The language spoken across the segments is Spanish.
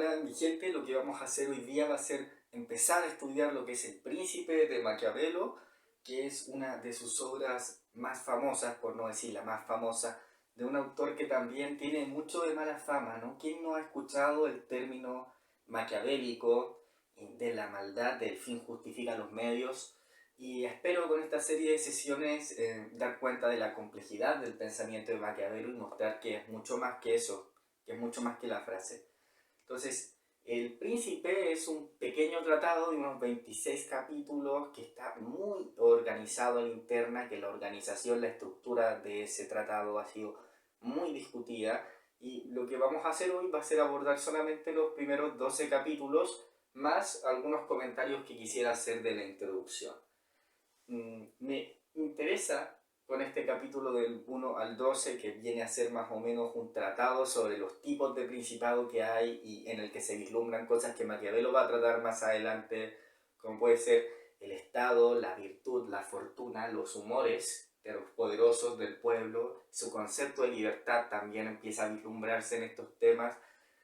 Hola mi gente, lo que vamos a hacer hoy día va a ser empezar a estudiar lo que es El Príncipe de Maquiavelo, que es una de sus obras más famosas, por no decir la más famosa, de un autor que también tiene mucho de mala fama, ¿no? ¿Quién no ha escuchado el término maquiavélico, de la maldad, del fin justifica los medios? Y espero con esta serie de sesiones dar cuenta de la complejidad del pensamiento de Maquiavelo y mostrar que es mucho más que eso, que es mucho más que la frase. Entonces, El Príncipe es un pequeño tratado de unos 26 capítulos que está muy organizado en interna, que la organización, la estructura de ese tratado ha sido muy discutida, y lo que vamos a hacer hoy va a ser abordar solamente los primeros 12 capítulos más algunos comentarios que quisiera hacer de la introducción. Me interesa con este capítulo del 1 al 12, que viene a ser más o menos un tratado sobre los tipos de principado que hay y en el que se vislumbran cosas que Maquiavelo va a tratar más adelante, como puede ser el Estado, la virtud, la fortuna, los humores de los poderosos del pueblo. Su concepto de libertad también empieza a vislumbrarse en estos temas.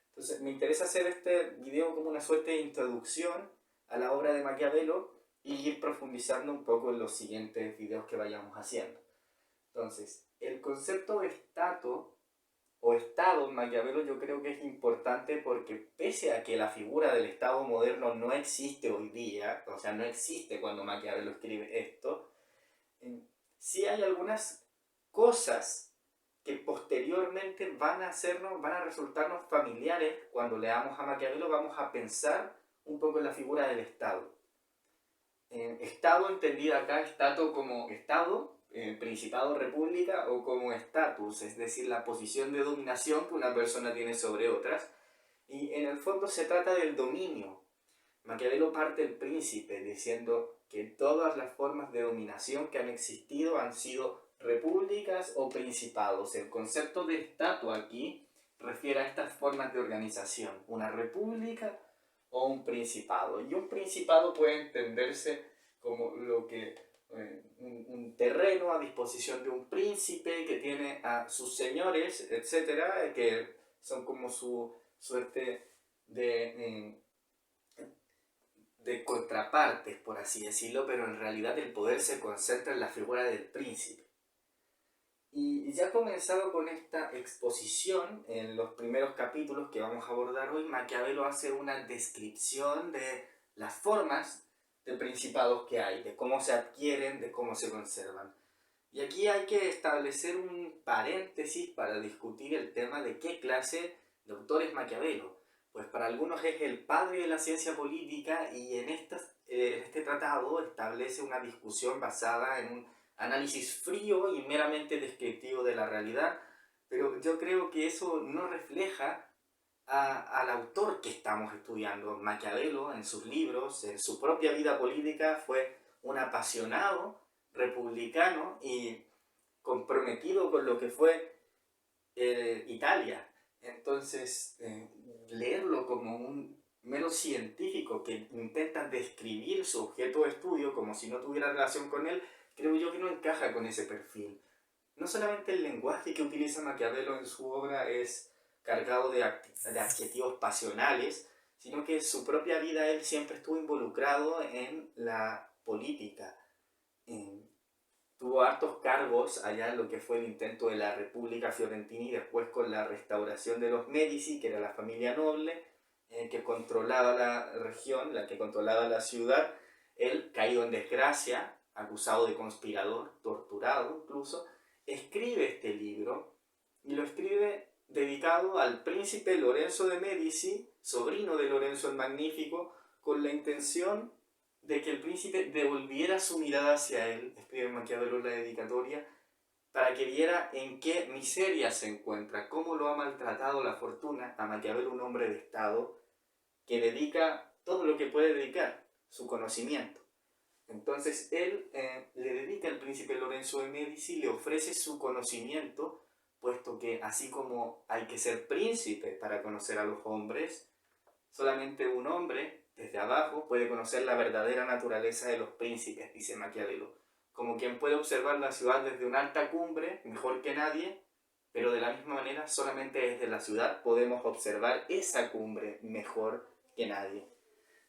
Entonces me interesa hacer este video como una suerte de introducción a la obra de Maquiavelo y ir profundizando un poco en los siguientes videos que vayamos haciendo. Entonces, el concepto de estato o estado en Maquiavelo yo creo que es importante porque pese a que la figura del estado moderno no existe hoy día, o sea, no existe cuando Maquiavelo escribe esto, sí hay algunas cosas que posteriormente van a resultarnos familiares. Cuando leamos a Maquiavelo vamos a pensar un poco en la figura del estado. Estado entendida acá, estato como estado, principado, república, o como estatus, es decir, la posición de dominación que una persona tiene sobre otras. Y en el fondo se trata del dominio. Maquiavelo parte del príncipe diciendo que todas las formas de dominación que han existido han sido repúblicas o principados. El concepto de estatua aquí refiere a estas formas de organización, una república o un principado. Y un principado puede entenderse como lo que un terreno a disposición de un príncipe que tiene a sus señores, etcétera, que son como su suerte de contrapartes, por así decirlo, pero en realidad el poder se concentra en la figura del príncipe. Y ya comenzado con esta exposición, en los primeros capítulos que vamos a abordar hoy, Maquiavelo hace una descripción de las formas de principados que hay, de cómo se adquieren, de cómo se conservan. Y aquí hay que establecer un paréntesis para discutir el tema de qué clase de autor es Maquiavelo. Pues para algunos es el padre de la ciencia política y en este tratado establece una discusión basada en un análisis frío y meramente descriptivo de la realidad, pero yo creo que eso no refleja al autor que estamos estudiando. Maquiavelo, en sus libros, en su propia vida política, fue un apasionado republicano y comprometido con lo que fue Italia. Entonces, leerlo como un mero científico que intenta describir su objeto de estudio como si no tuviera relación con él, creo yo que no encaja con ese perfil. No solamente el lenguaje que utiliza Maquiavelo en su obra es cargado de adjetivos pasionales, sino que su propia vida él siempre estuvo involucrado en la política. En, tuvo hartos cargos allá en lo que fue el intento de la República Fiorentina y después con la restauración de los Medici, que era la familia noble que controlaba la región, la que controlaba la ciudad. Él, caído en desgracia, acusado de conspirador, torturado incluso, escribe este libro y lo escribe dedicado al príncipe Lorenzo de Medici, sobrino de Lorenzo el Magnífico, con la intención de que el príncipe devolviera su mirada hacia él, escribe Maquiavelo en la dedicatoria, para que viera en qué miseria se encuentra, cómo lo ha maltratado la fortuna. A Maquiavelo, un hombre de Estado que dedica todo lo que puede dedicar, su conocimiento. Entonces él le dedica al príncipe Lorenzo de Medici, le ofrece su conocimiento, puesto que así como hay que ser príncipe para conocer a los hombres, solamente un hombre, desde abajo, puede conocer la verdadera naturaleza de los príncipes, dice Maquiavelo. Como quien puede observar la ciudad desde una alta cumbre, mejor que nadie, pero de la misma manera solamente desde la ciudad podemos observar esa cumbre mejor que nadie.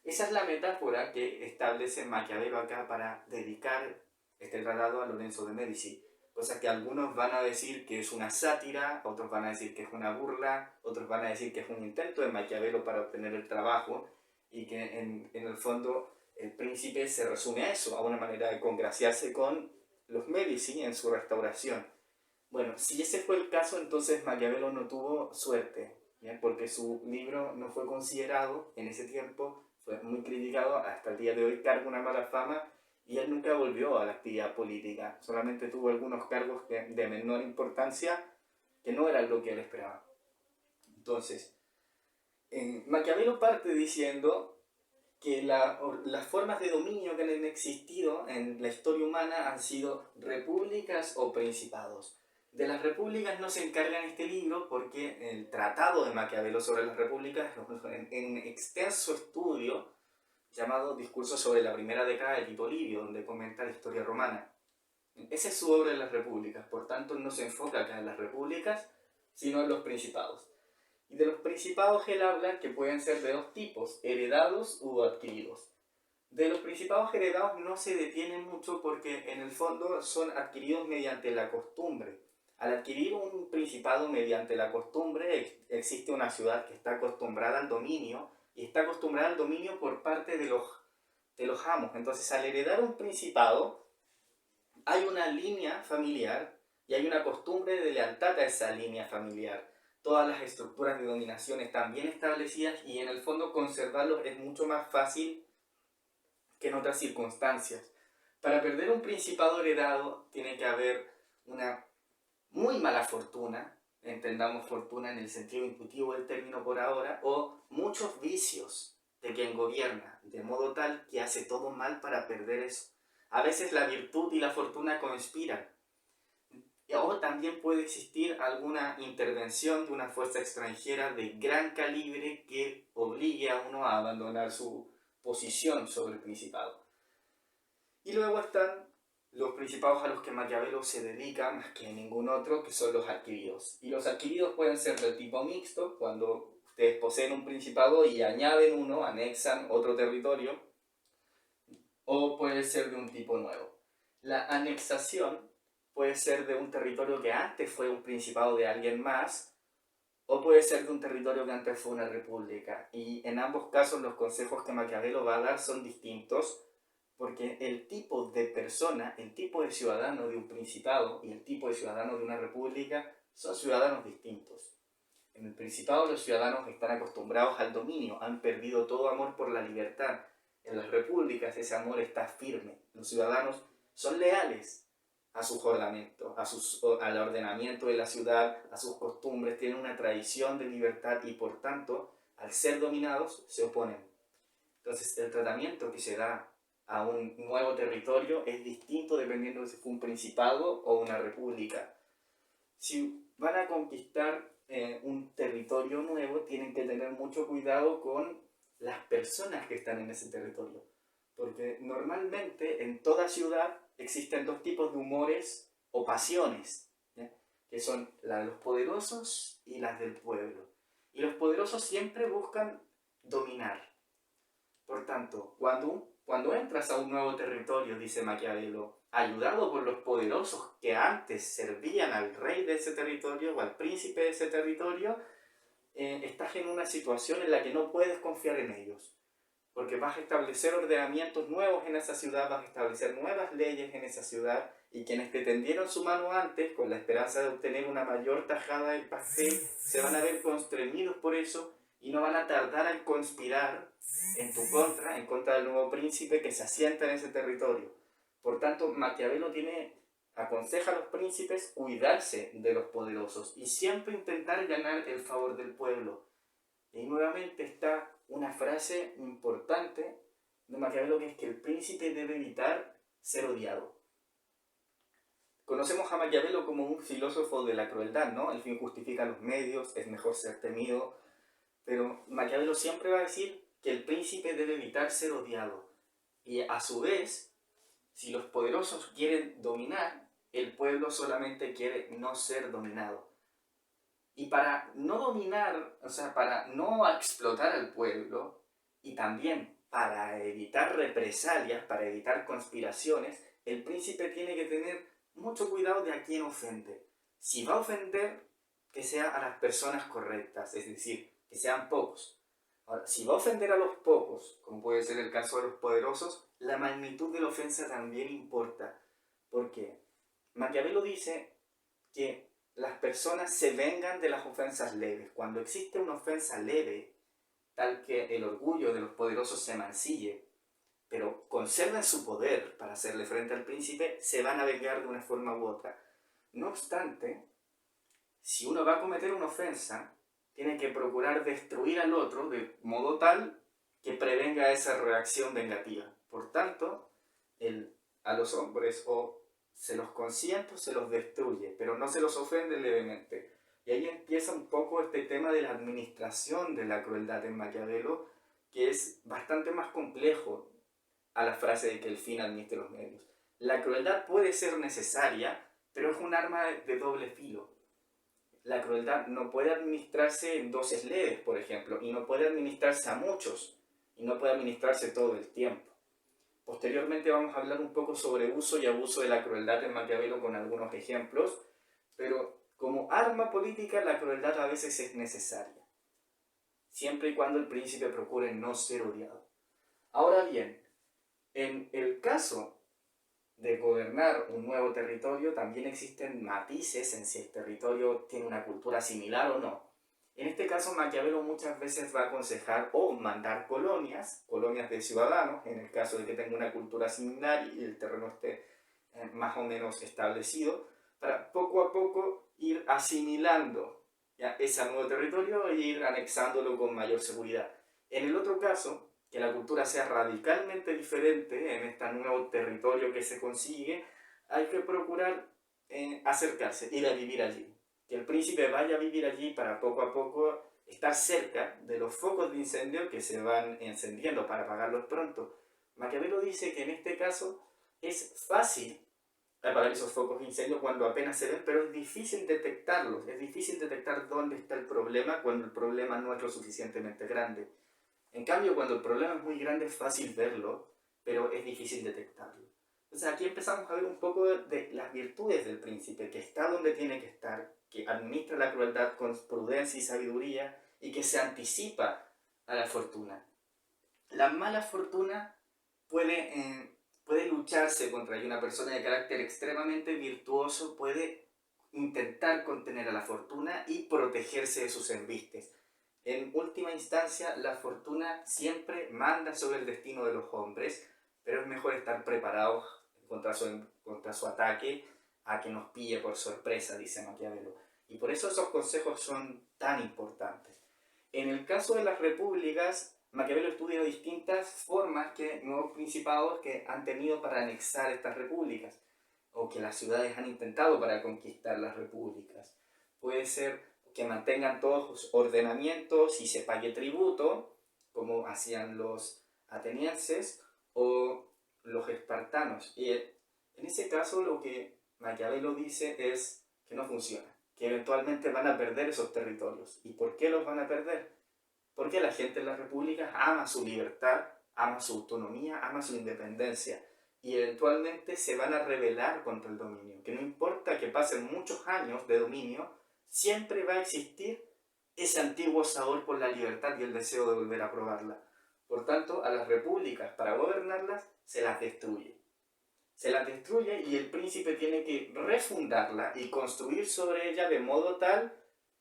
Esa es la metáfora que establece Maquiavelo acá para dedicar este tratado a Lorenzo de Medici. Cosa que algunos van a decir que es una sátira, otros van a decir que es una burla, otros van a decir que es un intento de Maquiavelo para obtener el trabajo, y que en el fondo el príncipe se resume a eso, a una manera de congraciarse con los Medici en su restauración. Bueno, si ese fue el caso, entonces Maquiavelo no tuvo suerte, ¿bien? Porque su libro no fue considerado en ese tiempo, fue muy criticado, hasta el día de hoy carga una mala fama, y él nunca volvió a la actividad política, solamente tuvo algunos cargos de menor importancia que no eran lo que él esperaba. Entonces, Maquiavelo parte diciendo que las formas de dominio que han existido en la historia humana han sido repúblicas o principados. De las repúblicas no se encarga en este libro porque el tratado de Maquiavelo sobre las repúblicas es un extenso estudio llamado Discurso sobre la primera década de Tito Livio, donde comenta la historia romana. Esa es su obra de las repúblicas, por tanto no se enfoca acá en las repúblicas, sino en los principados. Y de los principados él habla que pueden ser de dos tipos, heredados u adquiridos. De los principados heredados no se detiene mucho porque en el fondo son adquiridos mediante la costumbre. Al adquirir un principado mediante la costumbre, existe una ciudad que está acostumbrada al dominio, y está acostumbrada al dominio por parte de los amos. Entonces, al heredar un principado, hay una línea familiar y hay una costumbre de lealtad a esa línea familiar. Todas las estructuras de dominación están bien establecidas, y en el fondo conservarlos es mucho más fácil que en otras circunstancias. Para perder un principado heredado tiene que haber una muy mala fortuna, entendamos fortuna en el sentido intuitivo del término por ahora, o muchos vicios de quien gobierna, de modo tal que hace todo mal para perder eso. A veces la virtud y la fortuna conspiran, o también puede existir alguna intervención de una fuerza extranjera de gran calibre que obligue a uno a abandonar su posición sobre el principado. Y luego están los principados a los que Maquiavelo se dedica más que ningún otro, que son los adquiridos. Y los adquiridos pueden ser del tipo mixto, cuando ustedes poseen un principado y añaden uno, anexan otro territorio, o puede ser de un tipo nuevo. La anexación puede ser de un territorio que antes fue un principado de alguien más, o puede ser de un territorio que antes fue una república. Y en ambos casos los consejos que Maquiavelo va a dar son distintos, porque el tipo de persona, el tipo de ciudadano de un principado y el tipo de ciudadano de una república son ciudadanos distintos. En el principado los ciudadanos están acostumbrados al dominio, han perdido todo amor por la libertad. En las repúblicas ese amor está firme. Los ciudadanos son leales a sus ornamentos, al ordenamiento de la ciudad, a sus costumbres, tienen una tradición de libertad y por tanto, al ser dominados, se oponen. Entonces el tratamiento que se da a un nuevo territorio es distinto dependiendo de si fue un principado o una república. Si van a conquistar un territorio nuevo, tienen que tener mucho cuidado con las personas que están en ese territorio, porque normalmente en toda ciudad existen dos tipos de humores o pasiones, ¿ya? Que son las de los poderosos y las del pueblo. Y los poderosos siempre buscan dominar. Por tanto, cuando entras a un nuevo territorio, dice Maquiavelo, ayudado por los poderosos que antes servían al rey de ese territorio o al príncipe de ese territorio, estás en una situación en la que no puedes confiar en ellos, porque vas a establecer ordenamientos nuevos en esa ciudad, vas a establecer nuevas leyes en esa ciudad, y quienes te tendieron su mano antes, con la esperanza de obtener una mayor tajada del pastel, se van a ver constreñidos por eso, y no van a tardar en conspirar en tu contra, en contra del nuevo príncipe que se asienta en ese territorio. Por tanto, Maquiavelo aconseja a los príncipes cuidarse de los poderosos y siempre intentar ganar el favor del pueblo. Y nuevamente está una frase importante de Maquiavelo, que es que el príncipe debe evitar ser odiado. Conocemos a Maquiavelo como un filósofo de la crueldad, ¿no? El fin justifica los medios, es mejor ser temido, pero Maquiavelo siempre va a decir que el príncipe debe evitar ser odiado. Y a su vez, si los poderosos quieren dominar, el pueblo solamente quiere no ser dominado. Y para no dominar, o sea, para no explotar al pueblo, y también para evitar represalias, para evitar conspiraciones, el príncipe tiene que tener mucho cuidado de a quién ofende. Si va a ofender, que sea a las personas correctas, es decir, que sean pocos. Ahora, si va a ofender a los pocos, como puede ser el caso de los poderosos, la magnitud de la ofensa también importa. Porque Maquiavelo dice que las personas se vengan de las ofensas leves. Cuando existe una ofensa leve, tal que el orgullo de los poderosos se mancille, pero conserven su poder para hacerle frente al príncipe, se van a vengar de una forma u otra. No obstante, si uno va a cometer una ofensa, tiene que procurar destruir al otro de modo tal que prevenga esa reacción vengativa. Por tanto, a los hombres o se los consiente o se los destruye, pero no se los ofende levemente. Y ahí empieza un poco este tema de la administración de la crueldad en Maquiavelo, que es bastante más complejo a la frase de que el fin administre los medios. La crueldad puede ser necesaria, pero es un arma de doble filo. La crueldad no puede administrarse en dosis leves, por ejemplo, y no puede administrarse a muchos, y no puede administrarse todo el tiempo. Posteriormente vamos a hablar un poco sobre uso y abuso de la crueldad en Maquiavelo con algunos ejemplos, pero como arma política la crueldad a veces es necesaria, siempre y cuando el príncipe procure no ser odiado. Ahora bien, en el caso de gobernar un nuevo territorio, también existen matices en si el territorio tiene una cultura similar o no. En este caso, Maquiavelo muchas veces va a aconsejar o mandar colonias de ciudadanos, en el caso de que tenga una cultura similar y el terreno esté más o menos establecido, para poco a poco ir asimilando ya ese nuevo territorio e ir anexándolo con mayor seguridad. En el otro caso, que la cultura sea radicalmente diferente en este nuevo territorio que se consigue, hay que procurar acercarse, ir a vivir allí. Que el príncipe vaya a vivir allí para poco a poco estar cerca de los focos de incendio que se van encendiendo para apagarlos pronto. Maquiavelo dice que en este caso es fácil apagar esos focos de incendio cuando apenas se ven, pero es difícil detectarlos, es difícil detectar dónde está el problema cuando el problema no es lo suficientemente grande. En cambio, cuando el problema es muy grande es fácil verlo, pero es difícil detectarlo. O sea, aquí empezamos a ver un poco de las virtudes del príncipe, que está donde tiene que estar, que administra la crueldad con prudencia y sabiduría y que se anticipa a la fortuna. La mala fortuna puede lucharse contra ella. Una persona de carácter extremadamente virtuoso puede intentar contener a la fortuna y protegerse de sus embistes. En última instancia, la fortuna siempre manda sobre el destino de los hombres, pero es mejor estar preparados contra su ataque a que nos pille por sorpresa, dice Maquiavelo. Y por eso esos consejos son tan importantes. En el caso de las repúblicas, Maquiavelo estudia distintas formas que nuevos principados que han tenido para anexar estas repúblicas, o que las ciudades han intentado para conquistar las repúblicas. Puede ser que mantengan todos los ordenamientos y se pague tributo, como hacían los atenienses o los espartanos. Y en ese caso lo que Maquiavelo dice es que no funciona, que eventualmente van a perder esos territorios. ¿Y por qué los van a perder? Porque la gente en las repúblicas ama su libertad, ama su autonomía, ama su independencia y eventualmente se van a rebelar contra el dominio. Que no importa que pasen muchos años de dominio, siempre va a existir ese antiguo sabor por la libertad y el deseo de volver a probarla. Por tanto, a las repúblicas, para gobernarlas, se las destruye. Se las destruye y el príncipe tiene que refundarla y construir sobre ella de modo tal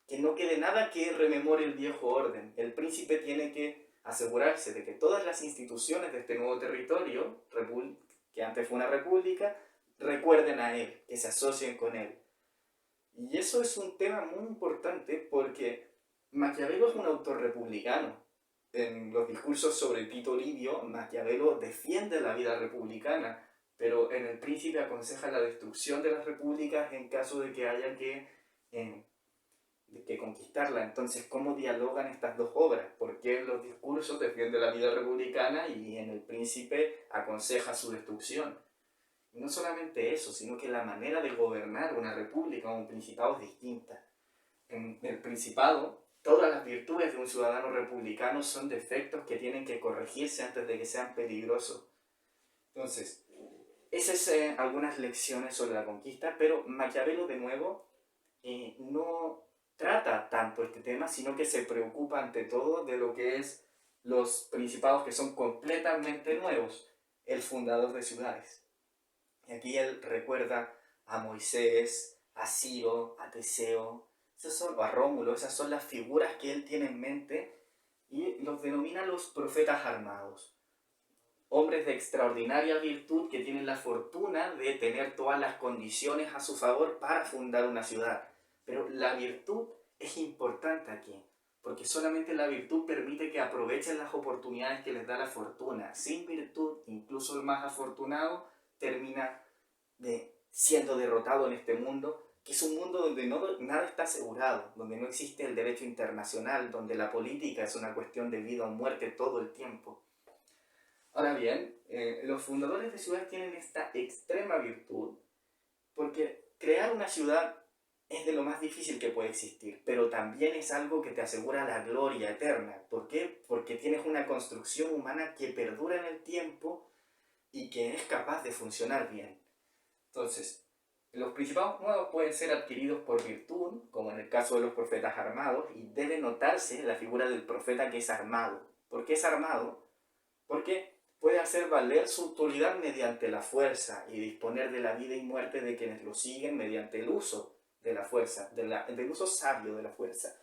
que no quede nada que rememore el viejo orden. El príncipe tiene que asegurarse de que todas las instituciones de este nuevo territorio, que antes fue una república, recuerden a él, que se asocien con él. Y eso es un tema muy importante porque Maquiavelo es un autor republicano. En los discursos sobre Tito Livio, Maquiavelo defiende la vida republicana, pero en El Príncipe aconseja la destrucción de las repúblicas en caso de que haya que conquistarla. Entonces, ¿cómo dialogan estas dos obras? ¿Por qué en los discursos defiende la vida republicana y en El Príncipe aconseja su destrucción? Y no solamente eso, sino que la manera de gobernar una república o un principado es distinta. En el Principado, todas las virtudes de un ciudadano republicano son defectos que tienen que corregirse antes de que sean peligrosos. Entonces, esas son algunas lecciones sobre la conquista, pero Maquiavelo, de nuevo, no trata tanto este tema, sino que se preocupa ante todo de lo que es los principados que son completamente nuevos, el fundador de ciudades. Y aquí él recuerda a Moisés, a Ciro, a Teseo, o a Rómulo, esas son las figuras que él tiene en mente y los denomina los profetas armados. Hombres de extraordinaria virtud que tienen la fortuna de tener todas las condiciones a su favor para fundar una ciudad. Pero la virtud es importante aquí, porque solamente la virtud permite que aprovechen las oportunidades que les da la fortuna. Sin virtud, incluso el más afortunado termina siendo derrotado en este mundo, que es un mundo donde nada está asegurado, donde no existe el derecho internacional, donde la política es una cuestión de vida o muerte todo el tiempo. Ahora bien, los fundadores de ciudades tienen esta extrema virtud porque crear una ciudad es de lo más difícil que puede existir, pero también es algo que te asegura la gloria eterna. ¿Por qué? Porque tienes una construcción humana que perdura en el tiempo y que es capaz de funcionar bien. Entonces, los principados nuevos pueden ser adquiridos por virtud, como en el caso de los profetas armados, y debe notarse la figura del profeta que es armado. ¿Por qué es armado? Porque puede hacer valer su autoridad mediante la fuerza y disponer de la vida y muerte de quienes lo siguen mediante el uso de la fuerza, del uso sabio de la fuerza.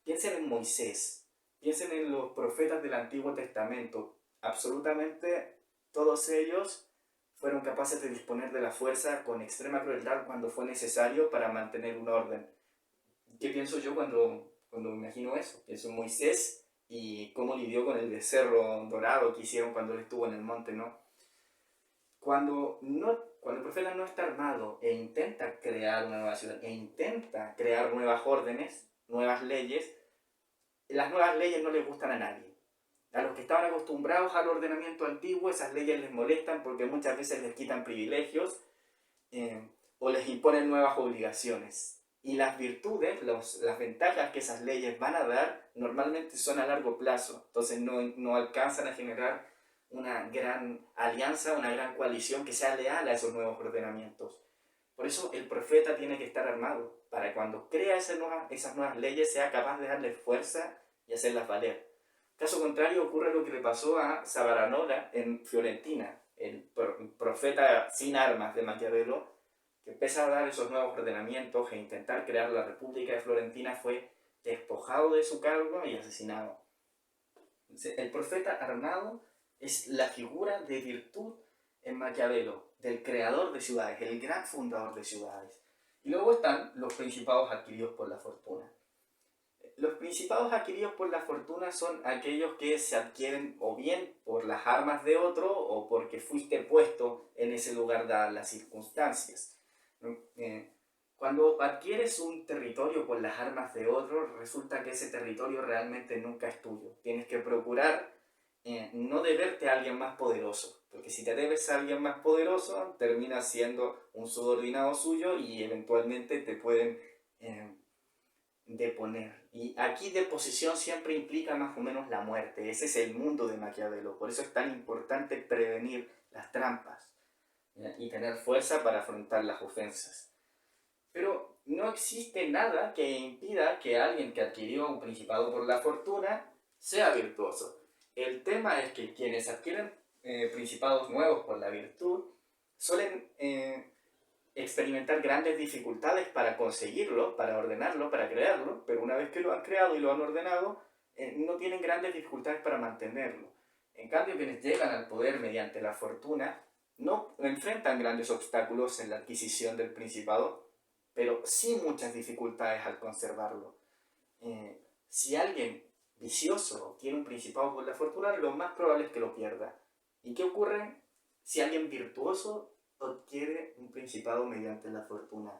Piensen en Moisés, piensen en los profetas del Antiguo Testamento. Absolutamente todos ellos fueron capaces de disponer de la fuerza con extrema crueldad cuando fue necesario para mantener un orden. ¿Qué pienso yo cuando me imagino eso? Pienso en Moisés y cómo lidió con el becerro dorado que hicieron cuando él estuvo en el monte, ¿no? Cuando el profeta no está armado e intenta crear una nueva ciudad, e intenta crear nuevas órdenes, nuevas leyes, las nuevas leyes no les gustan a nadie. A los que estaban acostumbrados al ordenamiento antiguo, esas leyes les molestan porque muchas veces les quitan privilegios o les imponen nuevas obligaciones. Y las virtudes, las ventajas que esas leyes van a dar, normalmente son a largo plazo. Entonces no alcanzan a generar una gran alianza, una gran coalición que sea leal a esos nuevos ordenamientos. Por eso el profeta tiene que estar armado, para cuando crea esas nuevas leyes sea capaz de darles fuerza y hacerlas valer. Caso contrario ocurre lo que le pasó a Savonarola en Fiorentina, el profeta sin armas de Maquiavelo, que empieza a dar esos nuevos ordenamientos e intentar crear la República de Florentina, fue despojado de su cargo y asesinado. El profeta armado es la figura de virtud en Maquiavelo, del creador de ciudades, el gran fundador de ciudades. Y luego están los principados adquiridos por la fortuna. Los principados adquiridos por la fortuna son aquellos que se adquieren o bien por las armas de otro o porque fuiste puesto en ese lugar dadas las circunstancias. Cuando adquieres un territorio por las armas de otro, resulta que ese territorio realmente nunca es tuyo. Tienes que procurar no deberte a alguien más poderoso, porque si te debes a alguien más poderoso, terminas siendo un subordinado suyo y eventualmente te pueden deponer. Y aquí deposición siempre implica más o menos la muerte. Ese es el mundo de Maquiavelo. Por eso es tan importante prevenir las trampas y tener fuerza para afrontar las ofensas. Pero no existe nada que impida que alguien que adquirió un principado por la fortuna sea virtuoso. El tema es que quienes adquieren principados nuevos por la virtud suelen experimentar grandes dificultades para conseguirlo, para ordenarlo, para crearlo, pero una vez que lo han creado y lo han ordenado, no tienen grandes dificultades para mantenerlo. En cambio, quienes llegan al poder mediante la fortuna no enfrentan grandes obstáculos en la adquisición del principado, pero sí muchas dificultades al conservarlo. Si alguien vicioso obtiene un principado por la fortuna, lo más probable es que lo pierda. ¿Y qué ocurre si alguien virtuoso adquiere un principado mediante la fortuna?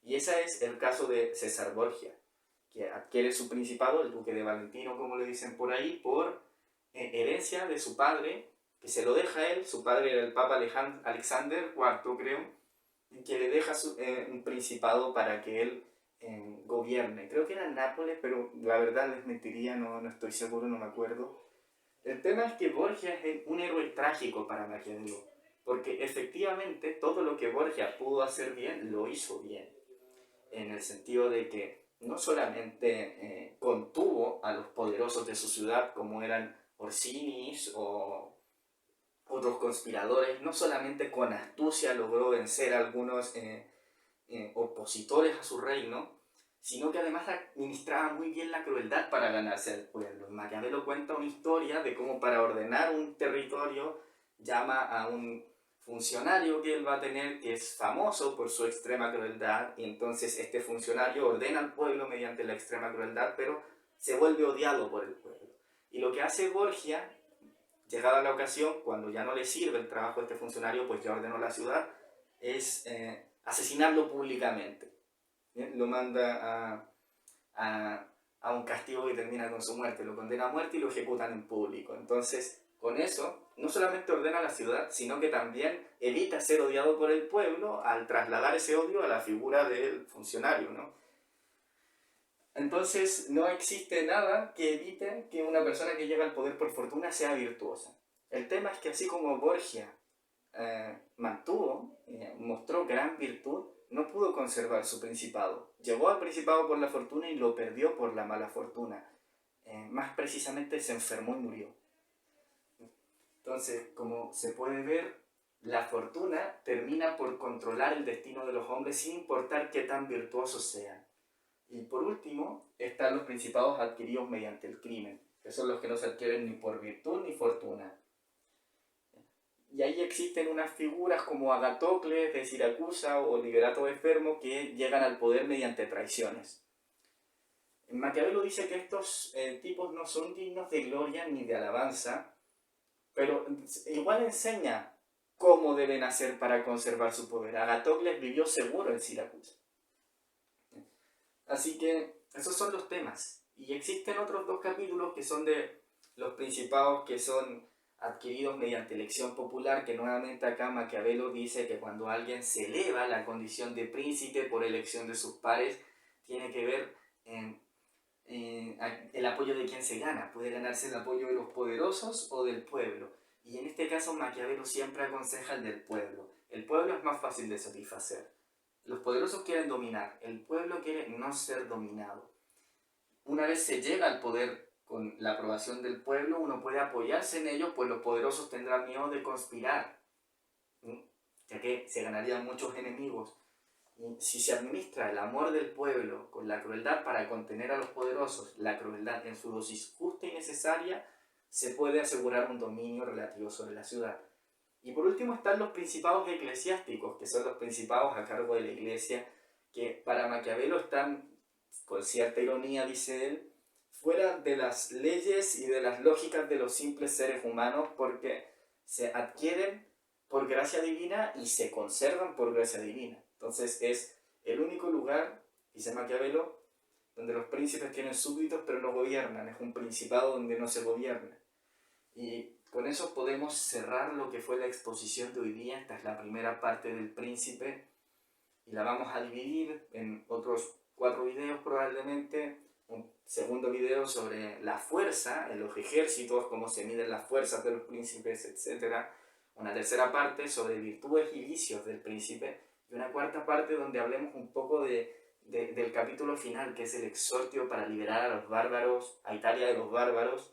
Y ese es el caso de César Borgia, que adquiere su principado, el duque de Valentino, como le dicen por ahí, por herencia de su padre, que se lo deja a él. Su padre era el Papa Alexander IV, creo, que le deja un principado para que él gobierne. Creo que era en Nápoles, pero la verdad les mentiría, no estoy seguro, no me acuerdo. El tema es que Borgia es un héroe trágico para Maquiavelo, porque efectivamente todo lo que Borgia pudo hacer bien, lo hizo bien, en el sentido de que no solamente contuvo a los poderosos de su ciudad, como eran Orsini's o otros conspiradores, no solamente con astucia logró vencer a algunos opositores a su reino, sino que además administraba muy bien la crueldad para ganarse al pueblo. Maquiavelo cuenta una historia de cómo para ordenar un territorio llama a un funcionario que él va a tener, que es famoso por su extrema crueldad, y entonces este funcionario ordena al pueblo mediante la extrema crueldad, pero se vuelve odiado por el pueblo. Y lo que hace Borgia, llegada la ocasión, cuando ya no le sirve el trabajo de este funcionario, pues ya ordenó la ciudad, es asesinarlo públicamente. ¿Bien? Lo manda a un castigo que termina con su muerte, lo condena a muerte y lo ejecutan en público. Entonces, con eso, no solamente ordena la ciudad, sino que también evita ser odiado por el pueblo al trasladar ese odio a la figura del funcionario, ¿no? Entonces, no existe nada que evite que una persona que llega al poder por fortuna sea virtuosa. El tema es que así como Borgia mostró gran virtud, no pudo conservar su principado. Llegó al principado por la fortuna y lo perdió por la mala fortuna. Más precisamente se enfermó y murió. Entonces, como se puede ver, la fortuna termina por controlar el destino de los hombres sin importar qué tan virtuosos sean. Y por último, están los principados adquiridos mediante el crimen, que son los que no se adquieren ni por virtud ni fortuna. Y ahí existen unas figuras como Agatocles de Siracusa o Liberato de Fermo que llegan al poder mediante traiciones. Maquiavelo dice que estos tipos no son dignos de gloria ni de alabanza, pero igual enseña cómo deben hacer para conservar su poder. Agatocles vivió seguro en Siracusa. Así que esos son los temas. Y existen otros dos capítulos que son de los principados que son adquiridos mediante elección popular, que nuevamente acá Maquiavelo dice que cuando alguien se eleva a la condición de príncipe por elección de sus pares, tiene que ver en el apoyo de quien se gana. Puede ganarse el apoyo de los poderosos o del pueblo. Y en este caso Maquiavelo siempre aconseja el del pueblo. El pueblo es más fácil de satisfacer. Los poderosos quieren dominar, el pueblo quiere no ser dominado. Una vez se llega al poder con la aprobación del pueblo, uno puede apoyarse en ellos, pues los poderosos tendrán miedo de conspirar, ¿sí? Ya que se ganarían muchos enemigos. Y si se administra el amor del pueblo con la crueldad para contener a los poderosos, la crueldad en su dosis justa y necesaria, se puede asegurar un dominio relativo sobre la ciudad. Y por último están los principados eclesiásticos, que son los principados a cargo de la iglesia, que para Maquiavelo están, con cierta ironía dice él, fuera de las leyes y de las lógicas de los simples seres humanos, porque se adquieren por gracia divina y se conservan por gracia divina. Entonces es el único lugar, dice Maquiavelo, donde los príncipes tienen súbditos pero no gobiernan, es un principado donde no se gobierna. Y con eso podemos cerrar lo que fue la exposición de hoy día. Esta es la primera parte del Príncipe y la vamos a dividir en otros 4 videos probablemente. Un segundo video sobre la fuerza en los ejércitos, cómo se miden las fuerzas de los príncipes, etc. Una tercera parte sobre virtudes y vicios del príncipe. Y una cuarta parte donde hablemos un poco del capítulo final, que es el exhortio para liberar a los bárbaros, a Italia de los bárbaros,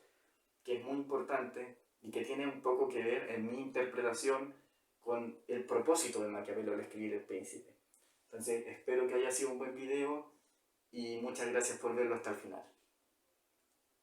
que es muy importante y que tiene un poco que ver en mi interpretación con el propósito de Maquiavelo al escribir El Príncipe. Entonces espero que haya sido un buen video y muchas gracias por verlo hasta el final.